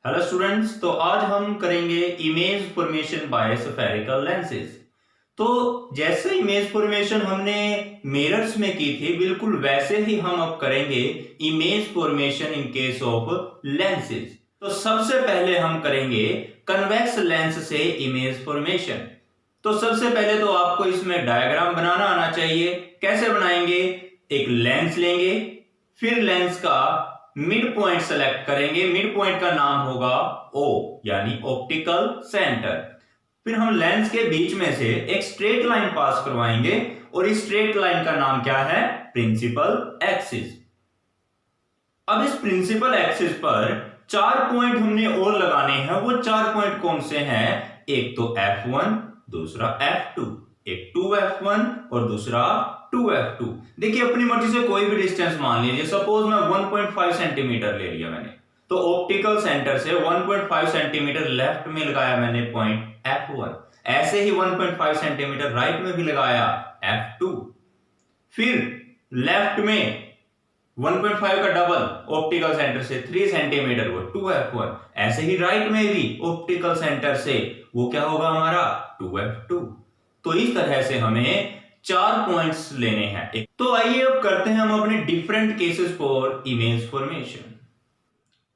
Hello students, तो आज हम करेंगे image formation by spherical lenses. तो जैसे इमेज फॉर्मेशन हमने मिरर्स में की थी, बिल्कुल वैसे ही हम अब करेंगे image formation in case of lenses. तो सबसे पहले हम करेंगे कन्वेक्स लेंस से इमेज फॉर्मेशन। तो सबसे पहले तो आपको इसमें डायग्राम बनाना आना चाहिए। कैसे बनाएंगे? एक लेंस लेंगे, फिर लेंस का मिड पॉइंट सेलेक्ट करेंगे। मिड पॉइंट का नाम होगा O यानी ऑप्टिकल सेंटर। फिर हम लेंस के बीच में से एक स्ट्रेट लाइन पास करवाएंगे और इस स्ट्रेट लाइन का नाम क्या है? Principal axis. अब इस प्रिंसिपल एक्सिस पर 4 पॉइंट हमने और लगाने हैं। वो 4 पॉइंट कौन से हैं? एक तो F1, दूसरा F2, एक 2F1 और दूसरा 2F2। देखिए, अपनी मर्जी से कोई भी डिस्टेंस मान लीजिए। सपोज मैं 1.5 सेंटीमीटर ले लिया मैंने, तो ऑप्टिकल सेंटर से 1.5 सेंटीमीटर लेफ्ट में लगाया मैंने पॉइंट F1। ऐसे ही 1.5 सेंटीमीटर राइट में भी लगाया F2। फिर लेफ्ट में 1.5 का डबल ऑप्टिकल सेंटर से 3 सेंटीमीटर, वो 2F1। ऐसे ही राइट में भी ऑप्टिकल सेंटर से वो क्या होगा हमारा? 2F2। तो इस तरह से हमें 4 पॉइंट्स लेने हैं। तो आइए अब करते हैं हम अपने different cases for image formation.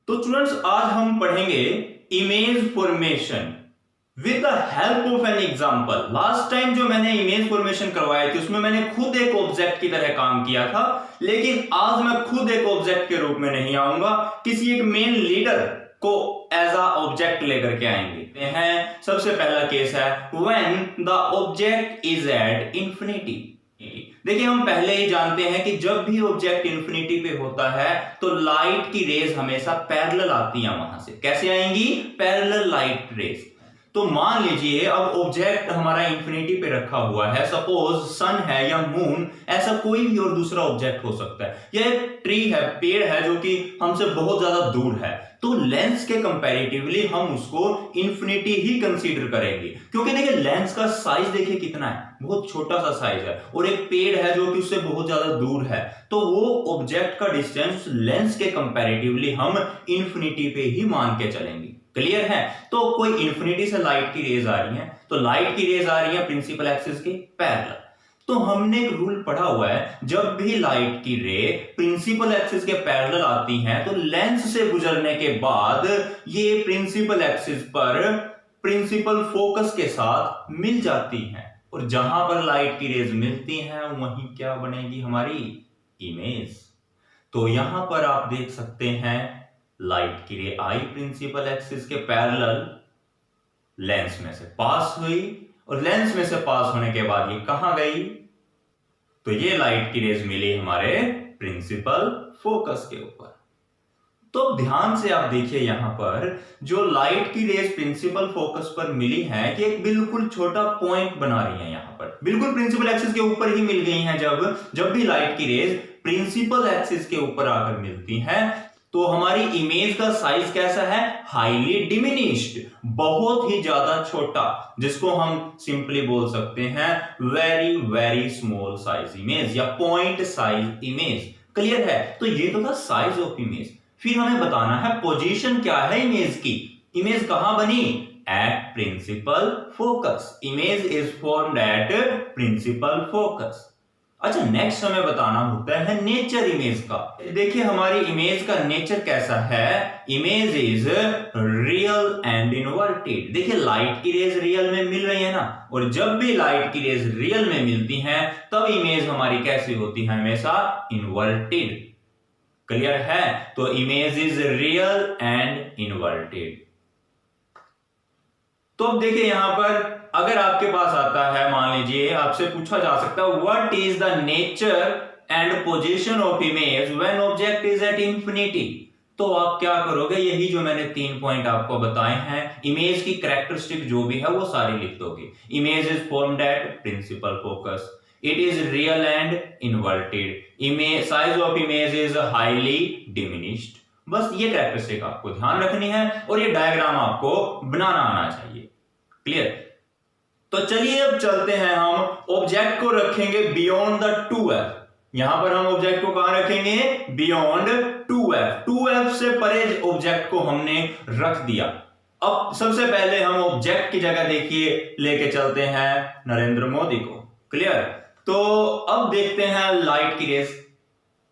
तो स्टूडेंट्स, आज हम पढ़ेंगे image formation with the help of an example. Last time जो मैंने इमेज फॉर्मेशन करवाई थी उसमें मैंने खुद एक ऑब्जेक्ट की तरह काम किया था, लेकिन आज मैं खुद एक ऑब्जेक्ट के रूप में नहीं आऊंगा, किसी एक मेन लीडर को एज अ ऑब्जेक्ट लेकर के आएंगे। सबसे पहला केस है when the object is at infinity. देखिए, हम पहले ही जानते हैं कि जब भी ऑब्जेक्ट इंफिनिटी पे होता है तो लाइट की रेज हमेशा पैरेलल आती है। वहां से कैसे आएंगी? Parallel light rays. तो मान लीजिए अब ऑब्जेक्ट हमारा इंफिनिटी पे रखा हुआ है, सपोज सन है या मून, ऐसा कोई भी और दूसरा ऑब्जेक्ट हो सकता है, या एक ट्री है, पेड़ है जो कि हमसे बहुत ज्यादा दूर है। तो लेंस के कंपैरेटिवली हम उसको इंफिनिटी ही कंसीडर करेंगे, क्योंकि देखिए लेंस का साइज देखिए कितना है, बहुत छोटा सा साइज है, और एक पेड़ है जो कि उससे बहुत ज्यादा दूर है। तो वो ऑब्जेक्ट का डिस्टेंस लेंस के कंपैरेटिवली हम इंफिनिटी पे ही मान के चलेंगे। क्लियर है? तो कोई इंफिनिटी से लाइट की रेज आ रही है, तो लाइट की रेज आ रही है प्रिंसिपल एक्सिस के पैरेलल। तो हमने एक रूल पढ़ा हुआ है, जब भी लाइट की रे प्रिंसिपल एक्सिस के पैरेलल आती हैं तो लेंस से गुजरने के बाद ये प्रिंसिपल एक्सिस पर प्रिंसिपल फोकस के साथ मिल जाती हैं, और जहां पर लाइट की रेज मिलती हैं वहीं क्या बनेगी? हमारी इमेज। तो यहां पर आप देख सकते हैं लाइट की रे आई प्रिंसिपल एक्सिस के पैरेलल, लेंस में से पास हुई, और लेंस में से पास होने के बाद ये कहां गई? तो ये लाइट की रेज मिली हमारे प्रिंसिपल फोकस के ऊपर। तो ध्यान से आप देखिए, यहां पर जो लाइट की रेज प्रिंसिपल फोकस पर मिली है, ये एक बिल्कुल छोटा पॉइंट बना रही है। यहां पर बिल्कुल प्रिंसिपल एक्सिस के ऊपर ही मिल गई हैं। जब भी लाइट की रेज प्रिंसिपल एक्सिस के ऊपर आकर मिलती हैं तो हमारी इमेज का साइज कैसा है? हाईली डिमिनिश्ड, बहुत ही ज्यादा छोटा, जिसको हम सिंपली बोल सकते हैं very very small size image या पॉइंट साइज इमेज। क्लियर है? तो ये तो था साइज ऑफ इमेज। फिर हमें बताना है पोजीशन क्या है इमेज की। इमेज कहां बनी? At principal focus. Image is formed at principal focus. अच्छा, नेक्स्ट हमें बताना होता है नेचर इमेज का। देखिए हमारी इमेज का नेचर कैसा है? Image is real and inverted. देखिए लाइट की रेज रियल में मिल रही है ना, और जब भी लाइट की रेज रियल में मिलती हैं तब इमेज हमारी कैसी होती है? हमेशा इनवर्टेड। क्लियर है? तो image is real and inverted. तो अब देखिए यहां पर अगर आपके पास आता है, मान लीजिए आपसे पूछा जा सकता है what is the nature and position of image when object is at infinity, तो आप क्या करोगे? यही जो मैंने 3 पॉइंट आपको बताए हैं, इमेज की कैरेक्टरिस्टिक जो भी है वो सारी लिख दोगे। Image is formed at principal focus, it is real and inverted, image size of image is highly diminished. बस ये कैरेक्टरिस्टिक आपको ध्यान रखनी है और ये डायग्राम आपको बनाना आना चाहिए। क्लियर? तो चलिए अब चलते हैं, हम ऑब्जेक्ट को रखेंगे बियॉन्ड द 2F, यहां पर हम ऑब्जेक्ट को कहां रखेंगे, बियॉन्ड 2f। 2f से परे ऑब्जेक्ट को हमने रख दिया। अब सबसे पहले हम ऑब्जेक्ट की जगह देखिए लेके चलते हैं नरेंद्र मोदी को। क्लियर। तो अब देखते हैं लाइट की रेस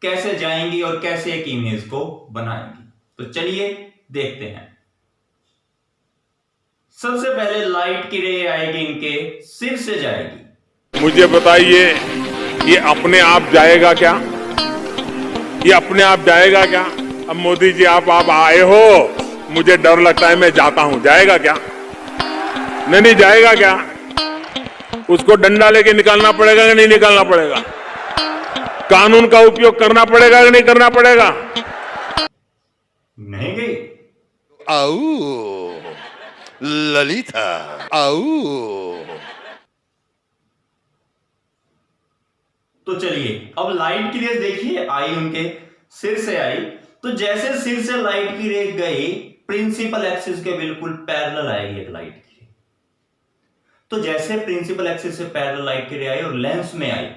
कैसे जाएंगी और कैसे एक इमेज को बनाएंगी। तो चलिए देखते हैं। सबसे पहले लाइट की रे आएगी, इनके सिर से जाएगी। मुझे बताइए, ये अपने आप जाएगा क्या? ये अपने आप जाएगा क्या? अब मोदी जी आप आए हो, मुझे डर लगता है, मैं जाता हूं, जाएगा क्या? नहीं जाएगा क्या? उसको डंडा लेके निकालना पड़ेगा कि नहीं निकालना पड़ेगा? कानून का उपयोग करना पड़ेगा कि नहीं करना पड़ेगा? नहीं गई। आओ ललिता, आओ। तो चलिए अब लाइट की रेस देखिए, आई उनके सिर से आई। तो जैसे सिर से लाइट की रे गई, प्रिंसिपल एक्सिस के बिल्कुल पैरेलल आएगी एक लाइट की रे। तो जैसे प्रिंसिपल एक्सिस से पैरेलल लाइट की रे आई और लेंस में आई,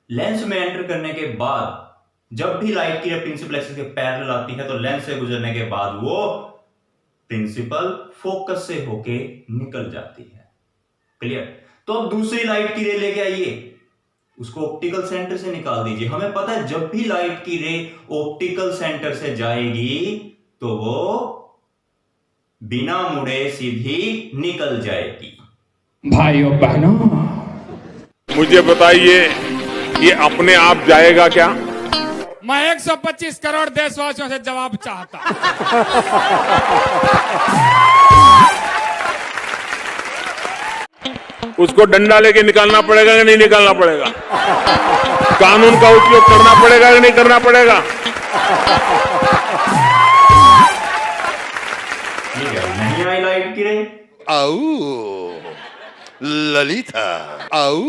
लेंस में एंटर करने के बाद जब भी लाइट की रे प्रिंसिपल एक्सिस के पैरेलल आती है तो लेंस से गुजरने के बाद वो प्रिंसिपल फोकस से होके निकल जाती है। क्लियर। तो अब दूसरी लाइट की रे लेके आइए, उसको ऑप्टिकल सेंटर से निकाल दीजिए। हमें पता है जब भी लाइट की रे ऑप्टिकल सेंटर से जाएगी तो वो बिना मुड़े सीधी निकल जाएगी। भाइयों बहनों, मुझे बताइए, ये अपने आप जाएगा क्या? मैं 125 करोड़ देशवासियों से जवाब चाहता हूं। उसको डंडा लेके निकालना पड़ेगा कि नहीं निकालना पड़ेगा? कानून का उपयोग करना पड़ेगा कि नहीं करना पड़ेगा? नहीं आई लाइट की रे। आओ ललिता, आओ।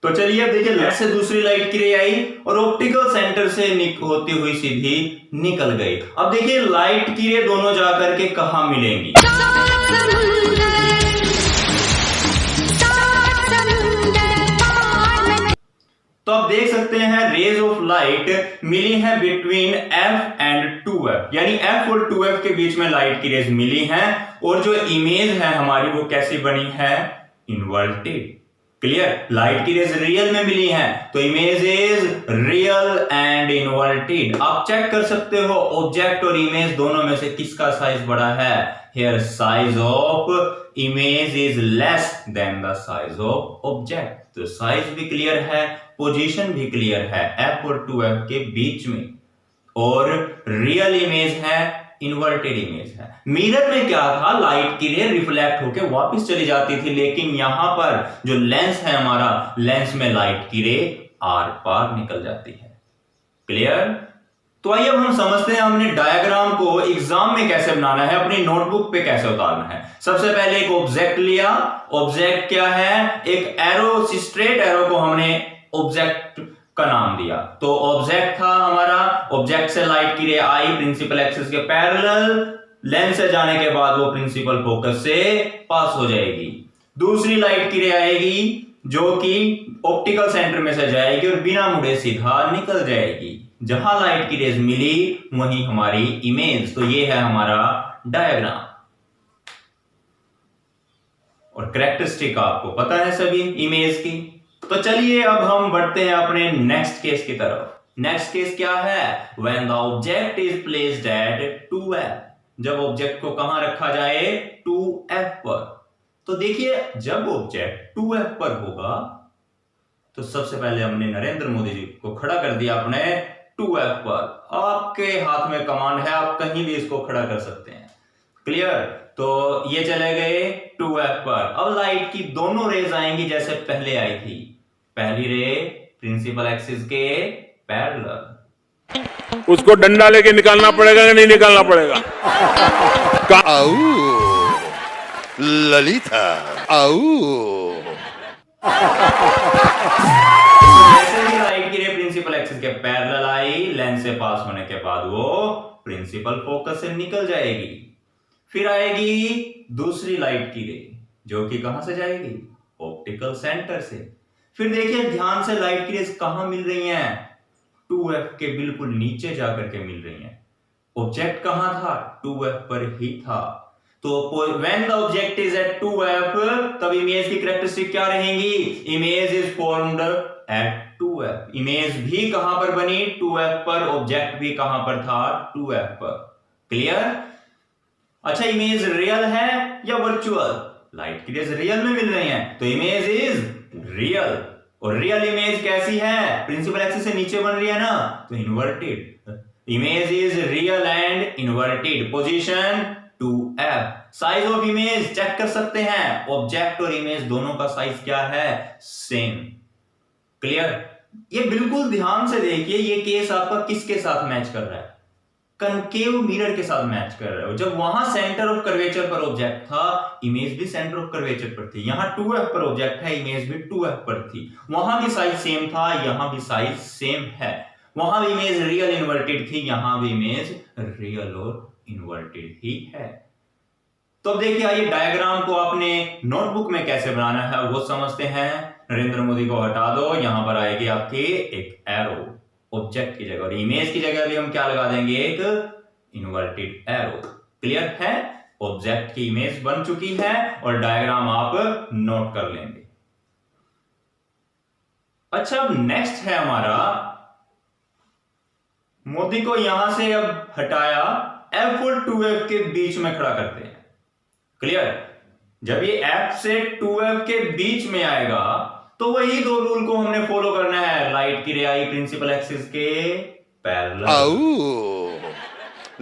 तो चलिए अब देखिए, लेफ्ट से दूसरी लाइट की रे आई और ऑप्टिकल सेंटर से होती हुई सीधी निकल गई। अब देखिए लाइट की रे दोनों जाकर के कहां मिलेंगी। तो आप देख सकते हैं रेज ऑफ लाइट मिली है बिटवीन f एंड 2f, यानी f और 2f के बीच में लाइट की रेज मिली हैं और जो इमेज है हमारी वो कैसी बनी है, इन्वर्टेड। क्लियर। लाइट की रेज रियल में मिली है तो image is real and inverted. आप चेक कर सकते हो ऑब्जेक्ट और इमेज दोनों में से किसका साइज बड़ा है। Here size of image is less than the size of object. तो साइज भी क्लियर है, पोजीशन भी क्लियर है f और 2f के बीच में, और रियल इमेज है, इन्वर्टेड इमेज है। मिरर में क्या था, लाइट की रे रिफ्लेक्ट होकर वापस चली जाती थी, लेकिन यहां पर जो लेंस है हमारा, लेंस में लाइट की रे आर पार निकल जाती है। क्लियर। तो आइए अब हम समझते हैं हमने डायग्राम को एग्जाम में कैसे बनाना है, अपनी नोटबुक पे कैसे उतारना है। सबसे पहले एक ऑब्जेक्ट लिया। ऑब्जेक्ट क्या है, एक एरो, स्ट्रेट एरो को हमने ऑब्जेक्ट का नाम दिया। तो ऑब्जेक्ट था हमारा, ऑब्जेक्ट से लाइट की रे आई प्रिंसिपल एक्सिस के पैरेलल, लेंस से जाने के बाद वो प्रिंसिपल फोकस से पास हो जाएगी। दूसरी लाइट की रे आएगी जो कि ऑप्टिकल सेंटर में से जाएगी और बिना मुड़े सीधा निकल जाएगी। जहां लाइट की रेज मिली वहीं हमारी इमेज। तो ये है हमारा डायग्राम और कैरेक्टरिस्टिक आपको पता है सभी इमेज की। तो चलिए अब हम बढ़ते हैं अपने नेक्स्ट केस की तरफ। नेक्स्ट केस क्या है, when the object is placed at 2f। जब ऑब्जेक्ट को कहां रखा जाए, 2f पर। तो देखिए जब ऑब्जेक्ट 2f पर होगा तो सबसे पहले हमने नरेंद्र मोदी जी को खड़ा कर दिया अपने 2f पर। आपके हाथ में कमांड है, आप कहीं भी इसको खड़ा कर सकते हैं। क्लियर। तो ये चले गए 2f पर। अब लाइट की दोनों रेज आएंगी जैसे पहले आई थी। पहली रे प्रिंसिपल एक्सिस के पैरेलल। उसको डंडा लेके निकालना पड़ेगा कि नहीं निकालना पड़ेगा? आओ ललिता, आओ। जैसे ही लाइट की रे प्रिंसिपल एक्सिस के पैरेलल आई, लेंस से पास होने के बाद वो प्रिंसिपल फोकस से निकल जाएगी। फिर आएगी दूसरी लाइट की रे जो कि कहां से जाएगी, ऑप्टिकल सेंटर से। फिर देखिए ध्यान से लाइट की रेज कहां मिल रही हैं, 2f के बिल्कुल नीचे जाकर के मिल रही हैं। ऑब्जेक्ट कहां था, 2f पर ही था। तो when the object is at 2f, तब इमेज की कैरेक्टरिस्टिक क्या रहेंगी, image is formed at 2f। Image भी कहां पर बनी, 2f पर, ऑब्जेक्ट भी कहां पर था, 2f पर। क्लियर। अच्छा, इमेज रियल है या वर्चुअल, लाइट की रेज रियल में मिल रही हैं, तो इमेज इज रियल। और रियल इमेज कैसी है, प्रिंसिपल एक्सिस से नीचे बन रही है ना, तो inverted. Image is real and inverted. Position 2f। Size of image check कर सकते हैं, ऑब्जेक्ट और इमेज दोनों का साइज क्या है, सेम। क्लियर। ये बिल्कुल ध्यान से देखिए, ये केस आपका किसके साथ मैच कर रहा है, कनकेव मिरर के साथ मैच कर रहे हो। जब वहां सेंटर ऑफ कर्वेचर पर ऑब्जेक्ट था, इमेज भी सेंटर ऑफ कर्वेचर पर थी। यहां 2f पर ऑब्जेक्ट है, इमेज भी 2f पर थी। वहां भी साइज सेम था, यहां भी साइज सेम है। वहां भी इमेज रियल इन्वर्टेड थी, यहां भी इमेज रियल और इन्वर्टेड ही है। तो अब देखिए, आइए डायग्राम को आपने नोटबुक में कैसे बनाना है वो समझते हैं। नरेंद्र मोदी को हटा दो, यहां पर आएगी आपकी एक एरो ऑब्जेक्ट की जगह, और इमेज की जगह भी हम क्या लगा देंगे, एक इन्वर्टेड एरो। क्लियर है। ऑब्जेक्ट की इमेज बन चुकी है और डायग्राम आप नोट कर लेंगे। अच्छा, अब नेक्स्ट है हमारा, मोदी को यहां से अब हटाया, f और 2f के बीच में खड़ा करते हैं। क्लियर। जब ये f से 2f के बीच में आएगा तो वही दो रूल को हमने फॉलो करना है, लाइट की रे आई प्रिंसिपल एक्सिस के पैरेलल। आओ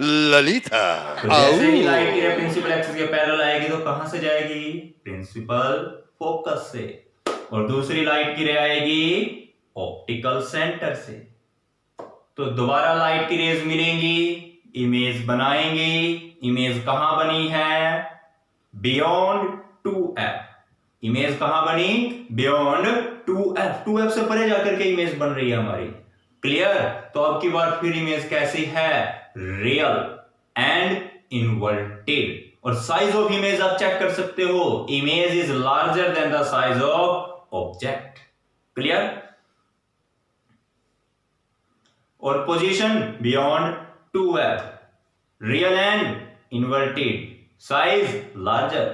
ललिता। तो जैसे ही लाइट की रे प्रिंसिपल एक्सिस के पैरेलल आएगी तो कहां से जाएगी, प्रिंसिपल फोकस से। और दूसरी लाइट की रे आएगी ऑप्टिकल सेंटर से। तो दोबारा लाइट की रेज मिलेंगी, इमेज बनाएंगी। इमेज कहां बनी है, बियॉन्ड 2f। इमेज कहां बनी, बियॉन्ड 2f। 2f से परे जाकर के इमेज बन रही है हमारी। क्लियर। तो अब की बार फिर इमेज कैसी है, रियल एंड इन्वर्टेड। और साइज ऑफ इमेज आप चेक कर सकते हो, image is larger than the size of object. Clear. और position beyond 2f, real and inverted, size larger.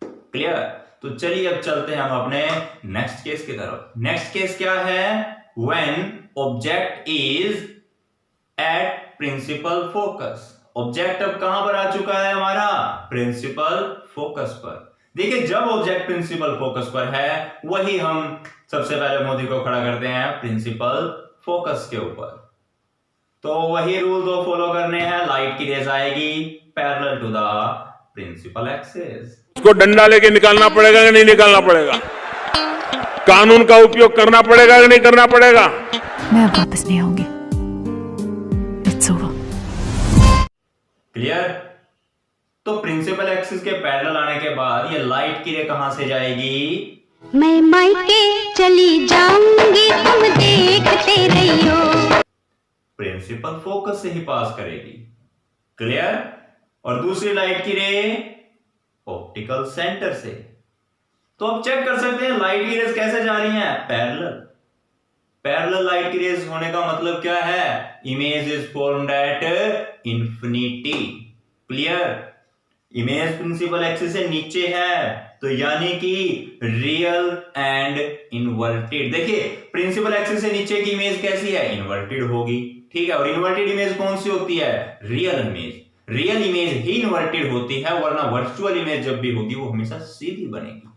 Clear. तो चलिए अब चलते हैं हम अपने नेक्स्ट केस की तरफ। नेक्स्ट केस क्या है, when object is at principal focus. Object अब कहां पर आ चुका है हमारा, प्रिंसिपल फोकस पर। देखिए, जब ऑब्जेक्ट प्रिंसिपल फोकस पर है, वही हम सबसे पहले मोदी को खड़ा करते हैं प्रिंसिपल फोकस के ऊपर। तो वही रूल दो फॉलो करने हैं, लाइट की रेज आएगी parallel to the principal axis. उसको डंडा लेके निकालना पड़ेगा कि नहीं निकालना पड़ेगा, कानून का उपयोग करना पड़ेगा कि नहीं करना पड़ेगा। मैं अब वापस नहीं आऊंगी। It's over. क्लियर। तो प्रिंसिपल एक्सिस के पैरेलल आने के बाद ये लाइट की रे कहां से जाएगी, मैं मायके चली जाऊंगी, तुम देखते रहियो। प्रिंसिपल फोकस से ही पास करेगी। क्लियर। और दूसरी लाइट की रे ऑप्टिकल सेंटर से। तो अब चेक कर सकते हैं लाइट की रेज कैसे जा रही हैं, पैरेलल। पैरेलल लाइट की रेज होने का मतलब क्या है, image is formed at infinity. Clear. Image principal axis से नीचे है, तो यानी कि रियल एंड इन्वर्टेड। देखिए, प्रिंसिपल एक्सिस से नीचे की इमेज कैसी है, इन्वर्टेड होगी। ठीक है। और इन्वर्टेड इमेज कौन सी होती है, रियल इमेज। रियल इमेज ही इन्वर्टेड होती है, वरना वर्चुअल इमेज जब भी होगी वो हमेशा सीधी बनेगी।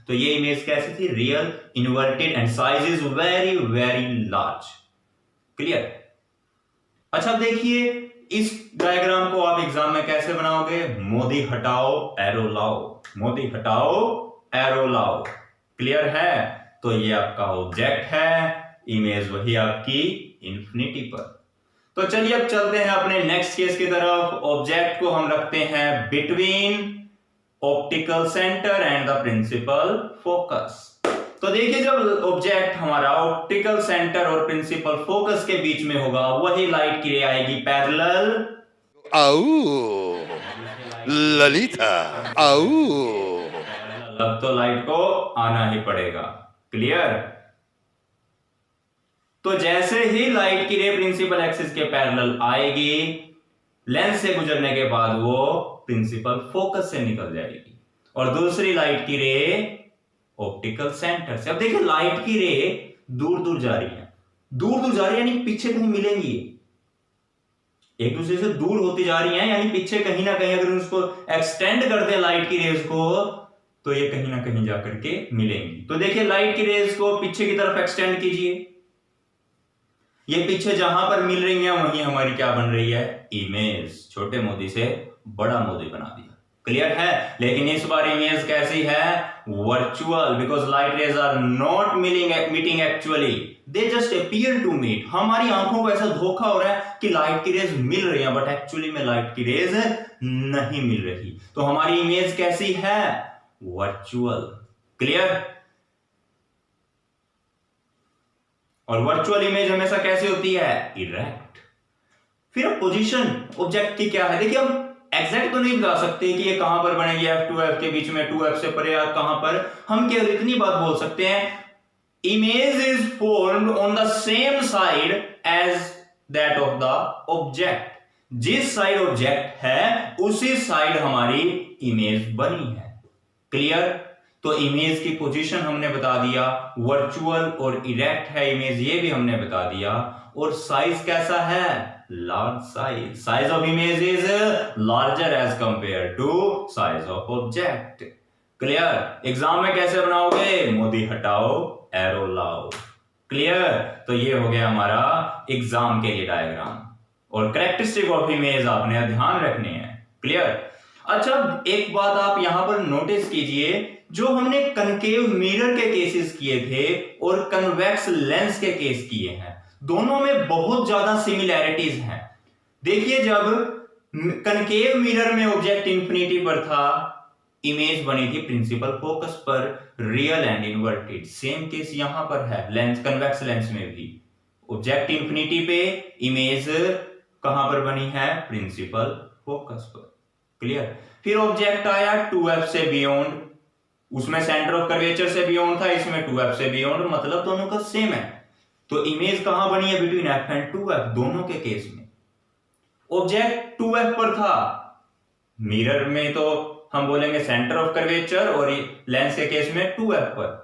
तो ये इमेज कैसी थी, real inverted and size is very very large. Clear. अच्छा, देखिए इस डायग्राम को आप एग्जाम में कैसे बनाओगे, मोदी हटाओ एरो लाओ, मोदी हटाओ एरो लाओ। क्लियर है। तो ये आपका ऑब्जेक्ट है, इमेज वही आपकी इंफिनिटी पर। तो चलिए अब चलते हैं अपने नेक्स्ट केस की तरफ। ऑब्जेक्ट को हम रखते हैं between optical centre and the principal focus. तो देखिए, जब ऑब्जेक्ट हमारा ऑप्टिकल सेंटर और प्रिंसिपल फोकस के बीच में होगा, वही लाइट की रे आएगी पैरेलल। आओ ललिता। आओ अब तो लाइट को आना ही पड़ेगा। क्लियर। तो जैसे ही लाइट की रे प्रिंसिपल एक्सिस के पैरेलल आएगी, लेंस से गुजरने के बाद वो प्रिंसिपल फोकस से निकल जाएगी और दूसरी लाइट की रे ऑप्टिकल सेंटर से। अब देखिए लाइट की रे दूर दूर जा रही है, दूर दूर जा रही है यानी पीछे कहीं मिलेंगी, एक दूसरे से दूर होती जा रही हैं, यानी पीछे कहीं ना कहीं अगर उसको एक्सटेंड करते हैं लाइट की रेज को तो ये कहीं ना कहीं जाकर के मिलेंगी। तो देखिए लाइट की रेज को पीछे की तरफ एक्सटेंड कीजिए, ये पीछे जहां पर मिल रही है वहीं हमारी क्या बन रही है, इमेज। छोटे मोदी से बड़ा मोदी बना दिया, क्लियर है। लेकिन इस बार इमेज कैसी है, virtual, because light rays are not meeting actually, they just appear to meet. हमारी आंखों को ऐसा धोखा हो रहा है कि लाइट की रेज मिल रही है, बट एक्चुअली में लाइट की रेज नहीं मिल रही। तो हमारी इमेज कैसी है, वर्चुअल, क्लियर। और वर्चुअल इमेज हमेशा कैसी होती है, इरेक्ट। फिर पोजीशन ऑब्जेक्ट की क्या है, देखिए हम एग्जैक्ट तो नहीं बता सकते कि ये कहां पर बनेगी, F2F के बीच में, 2F से परे या कहां पर। हम केवल इतनी बात बोल सकते हैं, image is formed on the same side as that of the object. जिस साइड ऑब्जेक्ट है उसी साइड हमारी इमेज बनी है, क्लियर। तो इमेज की पोजीशन हमने बता दिया, वर्चुअल और इरेक्ट है इमेज, ये भी हमने बता दिया। और साइज कैसा है, large size. Size of image is larger as compare to size of object, clear. Exam में कैसे बनाओगे, मोदी हटाओ एरो लाओ, क्लियर। तो ये हो गया हमारा एग्जाम के लिए डायग्राम। और कैरेक्टरिस्टिक ऑफ इमेज आपने ध्यान रखने हैं, क्लियर। अच्छा एक बात आप यहां पर नोटिस कीजिए, जो हमने कनकेव मिरर के केसेस किए थे और कन्वेक्स लेंस के केस किए हैं, दोनों में बहुत ज्यादा सिमिलैरिटीज हैं। देखिए जब कनकेव मिरर में ऑब्जेक्ट इंफिनिटी पर था, इमेज बनी थी प्रिंसिपल फोकस पर, real and inverted. Same case यहां पर है लेंस, कन्वेक्स लेंस में भी ऑब्जेक्ट इंफिनिटी पे, इमेज कहां पर बनी है, प्रिंसिपल फोकस पर, क्लियर। फिर ऑब्जेक्ट आया 2F से बियॉन्ड, उसमें सेंटर ऑफ कर्वेचर से बियॉन्ड था, इसमें 2F से बियॉन्ड, मतलब दोनों का सेम है। तो इमेज कहां बनी है, बिटवीन F एंड 2F, दोनों के केस में। ऑब्जेक्ट 2F पर था, मिरर में तो हम बोलेंगे सेंटर ऑफ कर्वेचर, और लेंस के केस में 2F पर।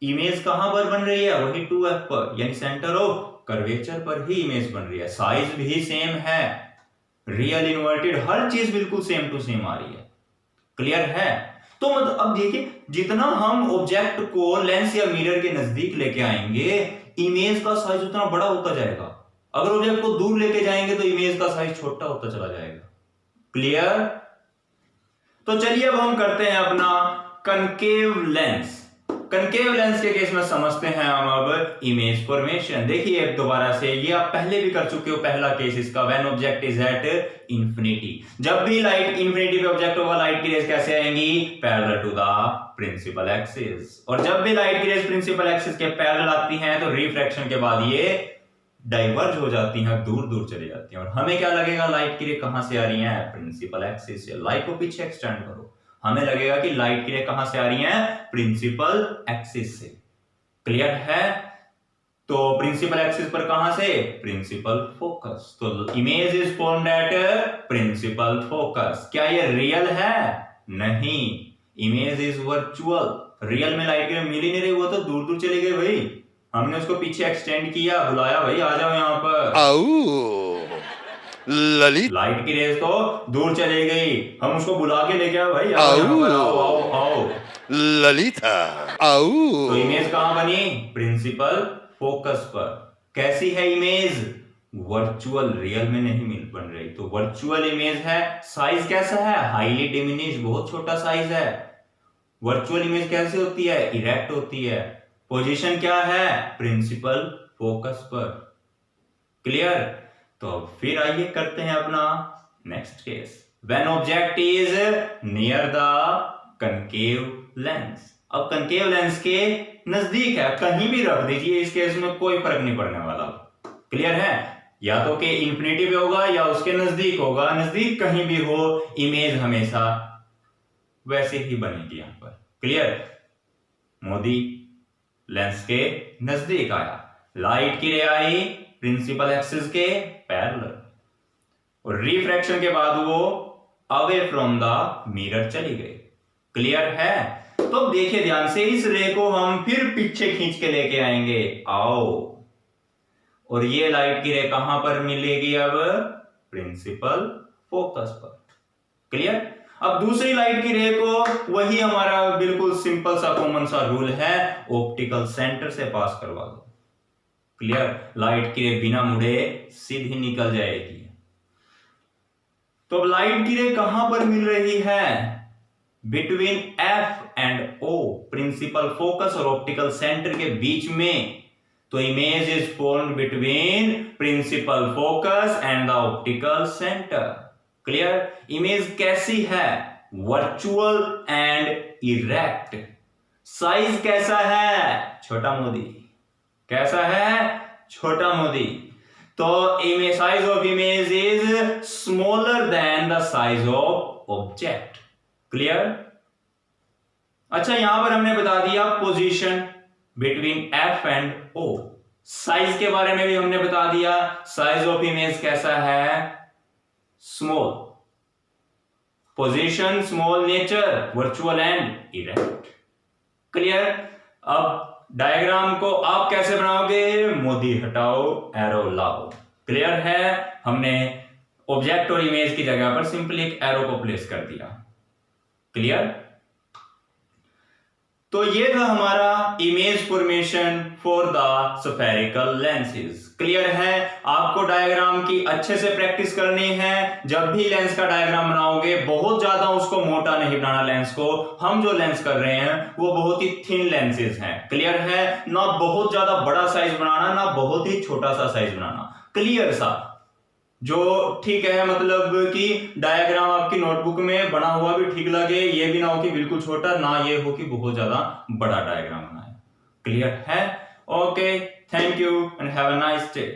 इमेज कहां पर बन रही है, वही 2F पर, यानी सेंटर ऑफ कर्वेचर पर ही इमेज बन रही है। साइज भी सेम है, रियल इन्वर्टेड, हर चीज बिल्कुल सेम टू सेम आ रही है, क्लियर है। तो मतलब अब देखिए जितना हम ऑब्जेक्ट को लेंस या मिरर के नजदीक लेके आएंगे, इमेज का साइज उतना बड़ा होता जाएगा। अगर ऑब्जेक्ट को दूर लेके जाएंगे तो इमेज का साइज छोटा होता चला जाएगा, क्लियर। तो चलिए अब हम करते हैं अपना कनकेव लेंस। कनकेव लेंस के केस में समझते हैं हम अब इमेज फॉर्मेशन। देखिए दोबारा से, ये आप पहले भी कर चुके हो, पहला केस इसका, when object is at infinity. जब भी लाइट इंफिनिटी पे ऑब्जेक्ट होगा, लाइट की रेज कैसे आएंगी, parallel to the principal axis. और जब भी लाइट की रेज प्रिंसिपल एक्सिस के पैरेलल आती हैं तो रिफ्रैक्शन के बाद ये डाइवर्ज हो जाती हैं, दूर दूर चली जाती हैं। और हमें क्या लगेगा, लाइट की रे कहां से आ रही है, प्रिंसिपल एक्सिस से। लाइट को पीछे एक्सटेंड करो, हमें लगेगा कि लाइट की रे कहां से आ रही है, प्रिंसिपल एक्सिस से, क्लियर है। तो प्रिंसिपल एक्सिस पर कहां से, प्रिंसिपल फोकस। तो image is formed at principal focus. क्या ये रियल है, नहीं, इमेज इज वर्चुअल। रियल में लाइट की रे मिल ही नहीं रही, वो तो दूर दूर चली गई भाई, हमने उसको पीछे एक्सटेंड किया, बुलाया भाई आ जाओ यहां पर, आओ ललित, लाइट की रेज तो दूर चली गई, हम उसको बुला के लेके आओ भाई, आओ यहाँ पर, आओ आओ आओ, ललिता, आओ। तो इमेज कहां बनी, प्रिंसिपल फोकस पर। कैसी है इमेज, वर्चुअल, रियल में नहीं मिल बन रही। तो वर्चुअल इमेज है। साइज कैसा है, हाईली डिमिनिश, बहुत छोटा साइज है। वर्चुअल इमेज कैसे होती है, इरेक्ट होती है। पोजीशन क्या है, प्रिंसिपल फोकस पर, क्लियर। तो फिर आइए करते हैं अपना next case, when object is near the concave lens. अब कनकेव लेंस के नजदीक है, कहीं भी रख दीजिए, इस केस में कोई फर्क नहीं पड़ने वाला, क्लियर है। या तो कि इंफिनिटी पे होगा या उसके नजदीक होगा, नजदीक कहीं भी हो, इमेज हमेशा वैसे ही बनेगी यहां पर, क्लियर। मोदी लेंस के नजदीक आया, लाइट की रे आई प्रिंसिपल एक्सिस के पैरेलल और रिफ्रैक्शन के बाद वो अवे फ्रॉम द मिरर चली गई। क्लियर है? तो अब देखिए ध्यान से, इस रे को हम फिर पीछे खींच के लेके आएंगे, आओ, और ये लाइट की रे कहां पर मिलेगी? अब प्रिंसिपल फोकस पर। क्लियर? अब दूसरी लाइट की रे को वही हमारा बिल्कुल सिंपल सा कॉमन सा रूल है, ऑप्टिकल सेंटर से पास करवा दो। क्लियर? लाइट की रे बिना मुड़े सीधी निकल जाएगी। तो अब लाइट की रे कहां पर मिल रही है? Between F and O, principal focus और ऑप्टिकल सेंटर के बीच में। तो image is formed between principal focus and the optical centre. Clear? Image कैसी है? Virtual and erect. साइज कैसा है? छोटा मोदी। कैसा है? छोटा मोदी। तो image size of image is smaller than the size of object. Clear? अच्छा, यहां पर हमने बता दिया position between F and O. Size के बारे में भी हमने बता दिया, साइज ऑफ इमेज कैसा है? Small. Position small, nature virtual and erect. Clear? अब डायग्राम को आप कैसे बनाओगे? मोदी हटाओ, एरो लाओ। क्लियर है? हमने ऑब्जेक्ट और इमेज की जगह पर सिंपली एक एरो को प्लेस कर दिया। क्लियर? तो ये था हमारा image formation for the spherical lenses. Clear है? आपको डायग्राम की अच्छे से प्रैक्टिस करनी है। जब भी लेंस का डायग्राम बनाओगे, बहुत ज्यादा उसको मोटा नहीं बनाना लेंस को। हम जो लेंस कर रहे हैं वो बहुत ही थिन लेंसेज हैं। क्लियर है? ना बहुत ज्यादा बड़ा साइज बनाना, ना बहुत ही छोटा सा साइज बनाना, क्लियर सा, जो ठीक है, मतलब कि डायग्राम आपकी नोटबुक में बना हुआ भी ठीक लगे, ये भी ना हो कि बिल्कुल छोटा, ना ये हो कि बहुत ज्यादा बड़ा डायग्राम बनाए। क्लियर है? Okay, thank you and have a nice day.